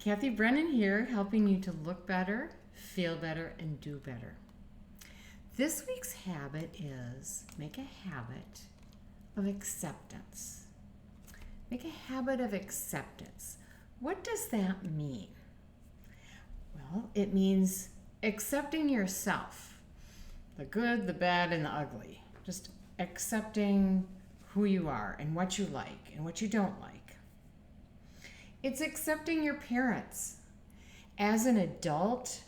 Kathy Brennan here, helping you to look better, feel better, and do better. This week's habit is make a habit of acceptance. Make a habit of acceptance. What does that mean? Well, it means accepting yourself, the good, the bad, and the ugly. Just accepting who you are and what you like and what you don't like. It's accepting your parents. As an adult,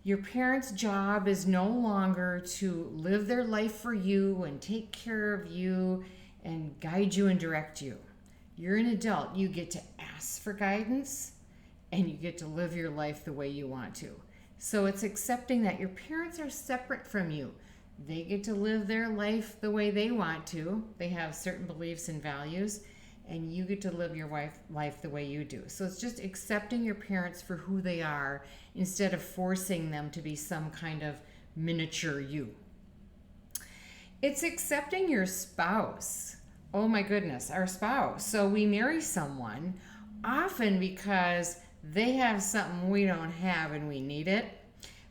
your parents' job is no longer to live their life for you and take care of you and guide you and direct you. You're an adult. You get to ask for guidance and you get to live your life the way you want to. So it's accepting that your parents are separate from you. They get to live their life the way they want to. They have certain beliefs and values, and you get to live your life the way you do. So it's just accepting your parents for who they are instead of forcing them to be some kind of miniature you. It's accepting your spouse. Oh my goodness, our spouse. So we marry someone often because they have something we don't have and we need it,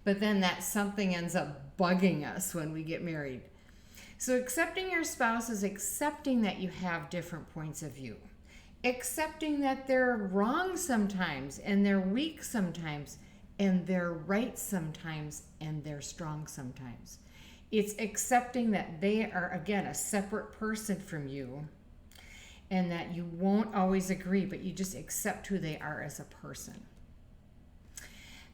but then that something ends up bugging us when we get married. So accepting your spouse is accepting that you have different points of view. Accepting that they're wrong sometimes and they're weak sometimes and they're right sometimes and they're strong sometimes. It's accepting that they are, again, a separate person from you and that you won't always agree, but you just accept who they are as a person.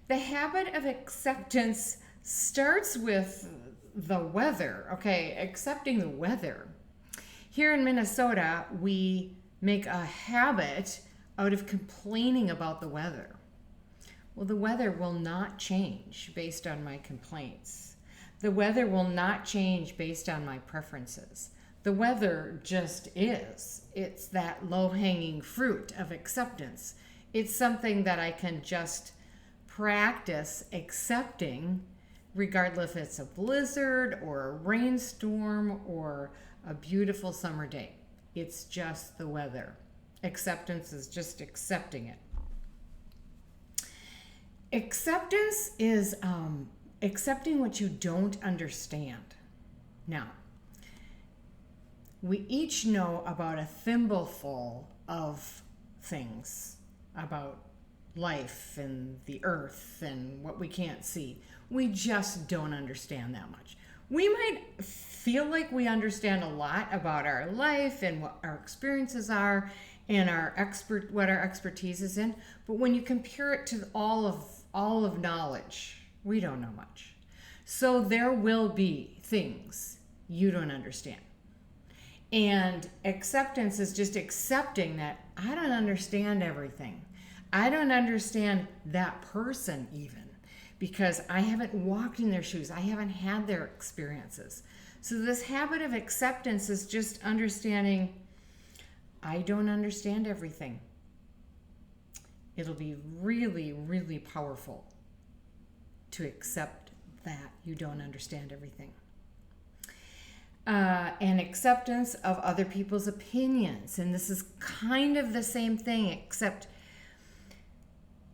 The habit of acceptance starts with the weather. Okay, accepting the weather. Here in Minnesota, we make a habit out of complaining about the weather. Well, the weather will not change based on my complaints. The weather will not change based on my preferences. The weather just is. It's that low-hanging fruit of acceptance. It's something that I can just practice accepting, regardless if it's a blizzard or a rainstorm or a beautiful summer day. It's just the weather. Acceptance is just accepting it. Acceptance is accepting what you don't understand. Now, we each know about a thimbleful of things about life and the earth and what we can't see. We just don't understand that much. We might feel like we understand a lot about our life and what our experiences are and what our expertise is in, but when you compare it to all of knowledge, we don't know much. So there will be things you don't understand. And acceptance is just accepting that I don't understand everything. I don't understand that person even, because I haven't walked in their shoes. I haven't had their experiences. So this habit of acceptance is just understanding I don't understand everything. It'll be really, really powerful to accept that you don't understand everything. And acceptance of other people's opinions. And this is kind of the same thing, except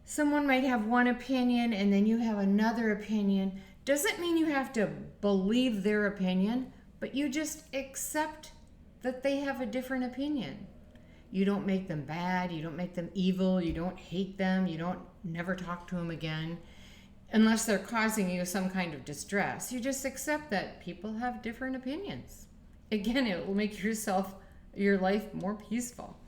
someone might have one opinion and then you have another opinion. Doesn't mean you have to believe their opinion, but you just accept that they have a different opinion. You don't make them bad, you don't make them evil, you don't hate them, you don't never talk to them again, unless they're causing you some kind of distress. You just accept that people have different opinions. Again, it will make your life more peaceful.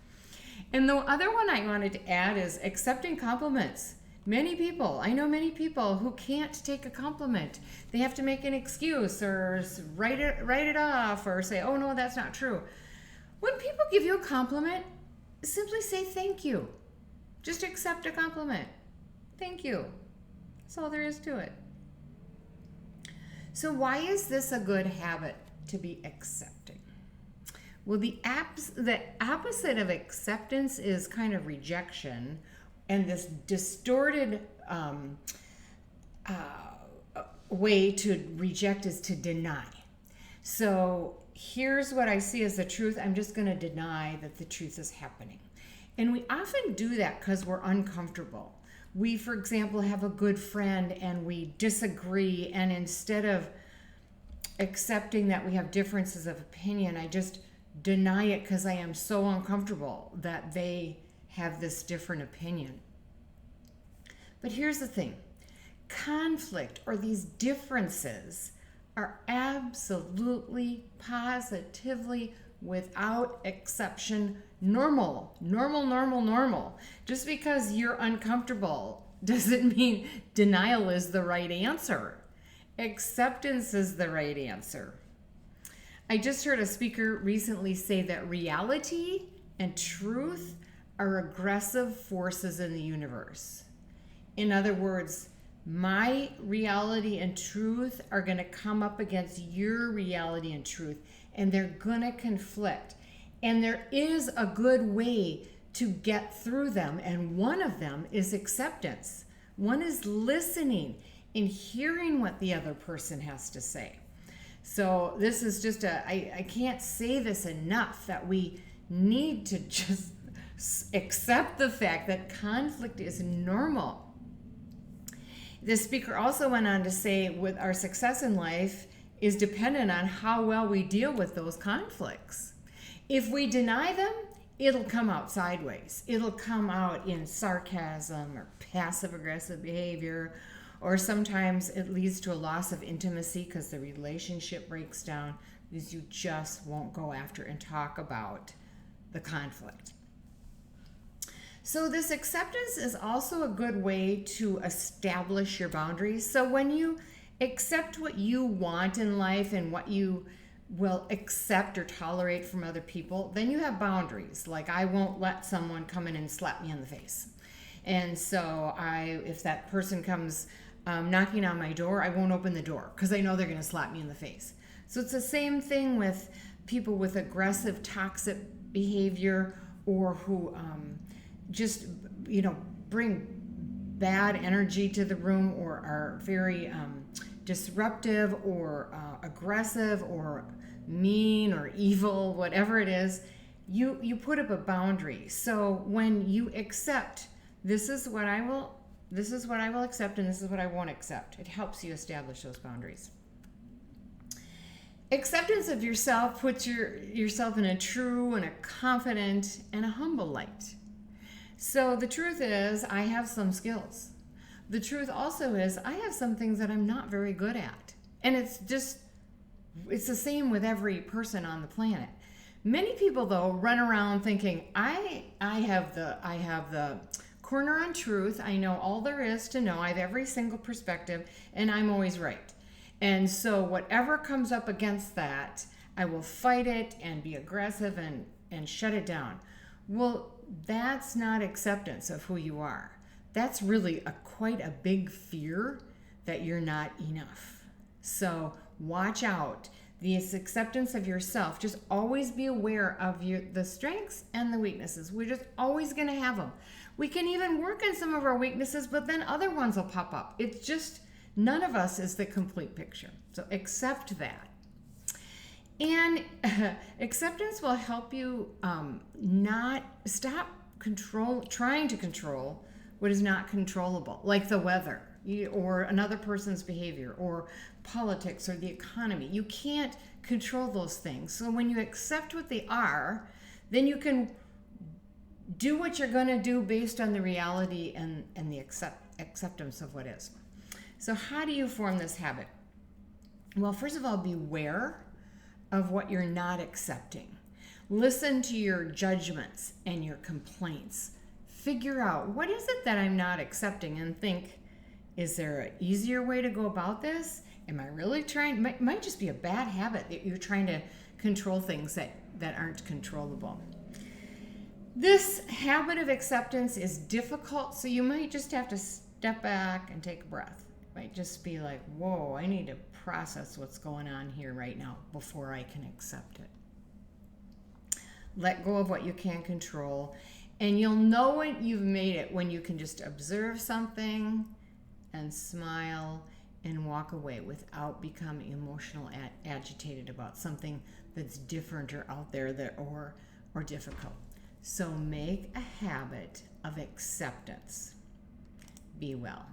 And the other one I wanted to add is accepting compliments. I know many people who can't take a compliment. They have to make an excuse or write it off or say, oh no, that's not true. When people give you a compliment, simply say thank you. Just accept a compliment. Thank you. That's all there is to it. So why is this a good habit to be accepting? Well, the opposite of acceptance is kind of rejection, and this distorted way to reject is to deny. So here's what I see as the truth. I'm just going to deny that the truth is happening. And we often do that because we're uncomfortable. We, for example, have a good friend and we disagree, and instead of accepting that we have differences of opinion, I just deny it because I am so uncomfortable that they have this different opinion. But here's the thing. Conflict, or these differences, are absolutely, positively, without exception, normal. Normal. Just because you're uncomfortable doesn't mean denial is the right answer. Acceptance is the right answer. I just heard a speaker recently say that reality and truth are aggressive forces in the universe. In other words, my reality and truth are going to come up against your reality and truth, and they're going to conflict. And there is a good way to get through them, and one of them is acceptance. One is listening and hearing what the other person has to say. So this is just I can't say this enough, that we need to just accept the fact that conflict is normal. The speaker also went on to say, with our success in life is dependent on how well we deal with those conflicts. If we deny them, it'll come out sideways. It'll come out in sarcasm or passive-aggressive behavior, or sometimes it leads to a loss of intimacy because the relationship breaks down because you just won't go after and talk about the conflict. So this acceptance is also a good way to establish your boundaries. So when you accept what you want in life and what you will accept or tolerate from other people, then you have boundaries. Like, I won't let someone come in and slap me in the face. And so if that person comes knocking on my door, I won't open the door because I know they're going to slap me in the face. So it's the same thing with people with aggressive, toxic behavior, or who just, bring bad energy to the room, or are very disruptive, or aggressive, or mean, or evil, whatever it is. You put up a boundary. So when you accept, this is what I will accept, and this is what I won't accept, it helps you establish those boundaries. Acceptance of yourself puts yourself in a true and a confident and a humble light. So the truth is, I have some skills. The truth also is, I have some things that I'm not very good at. And it's the same with every person on the planet. Many people, though, run around thinking, I have the corner on truth. I know all there is to know. I have every single perspective, and I'm always right. And so whatever comes up against that, I will fight it and be aggressive and shut it down. Well, that's not acceptance of who you are. That's really quite a big fear that you're not enough. So watch out. This acceptance of yourself, just always be aware of the strengths and the weaknesses. We're just always going to have them. We can even work on some of our weaknesses, but then other ones will pop up. It's just, none of us is the complete picture. So accept that. And acceptance will help you not stop trying to control what is not controllable, like the weather, or another person's behavior, or politics, or the economy. You can't control those things. So when you accept what they are, then you can do what you're going to do based on the reality and the acceptance of what is. So how do you form this habit? Well, first of all, beware of what you're not accepting. Listen to your judgments and your complaints. Figure out, what is it that I'm not accepting, and think, is there an easier way to go about this? Am I really trying? Might just be a bad habit that you're trying to control things that aren't controllable. This habit of acceptance is difficult, so you might just have to step back and take a breath. It might just be like, whoa, I need to process what's going on here right now before I can accept it. Let go of what you can't control, and you'll know when you've made it when you can just observe something and smile and walk away without becoming emotional, agitated about something that's different or out there or difficult. So make a habit of acceptance. Be well.